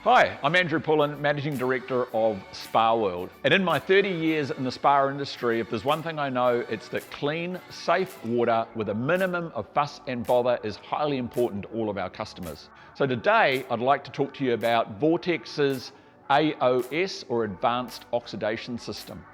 Hi, I'm Andrew Pullen, Managing Director of Spa World. And in my 30 years in the spa industry, if there's one thing I know, it's that clean, safe water with a minimum of fuss and bother is highly important to all of our customers. So today, I'd like to talk to you about Vortex's AOS, or Advanced Oxidation System.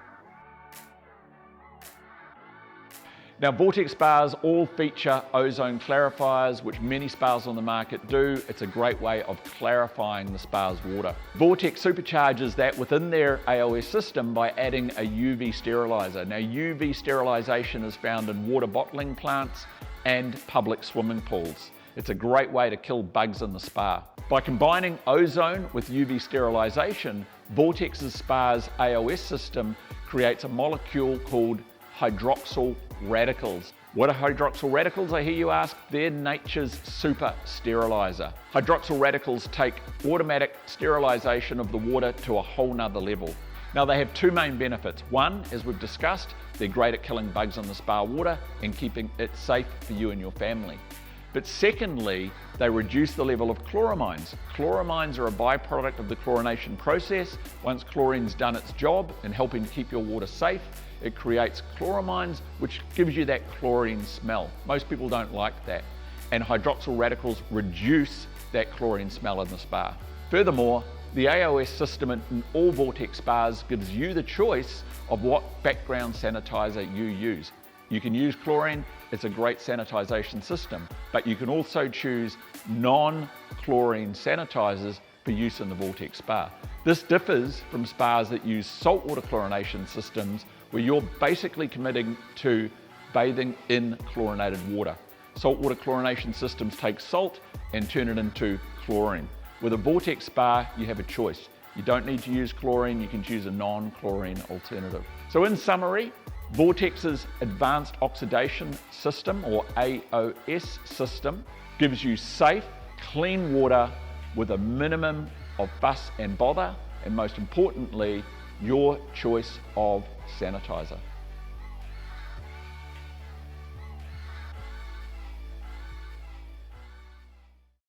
Now, Vortex Spas all feature ozone clarifiers, which many spas on the market do. It's a great way of clarifying the spa's water. Vortex supercharges that within their AOS system by adding a UV sterilizer. Now, UV sterilization is found in water bottling plants and public swimming pools. It's a great way to kill bugs in the spa. By combining ozone with UV sterilization, Vortex's Spa's AOS system creates a molecule called hydroxyl radicals. What are hydroxyl radicals, I hear you ask? They're nature's super sterilizer. Hydroxyl radicals take automatic sterilization of the water to a whole nother level. Now, they have two main benefits. One, as we've discussed, they're great at killing bugs in the spa water and keeping it safe for you and your family. But secondly, they reduce the level of chloramines. Chloramines are a byproduct of the chlorination process. Once chlorine's done its job in helping keep your water safe, it creates chloramines, which gives you that chlorine smell. Most people don't like that. And hydroxyl radicals reduce that chlorine smell in the spa. Furthermore, the AOS system in all Vortex spas gives you the choice of what background sanitizer you use. You can use chlorine, it's a great sanitization system, but you can also choose non-chlorine sanitizers for use in the Vortex spa. This differs from spas that use saltwater chlorination systems, where you're basically committing to bathing in chlorinated water. Saltwater chlorination systems take salt and turn it into chlorine. With a Vortex spa, you have a choice. You don't need to use chlorine, you can choose a non-chlorine alternative. So in summary, Vortex's Advanced Oxidation System, or AOS system, gives you safe, clean water with a minimum of fuss and bother, and most importantly, your choice of sanitizer.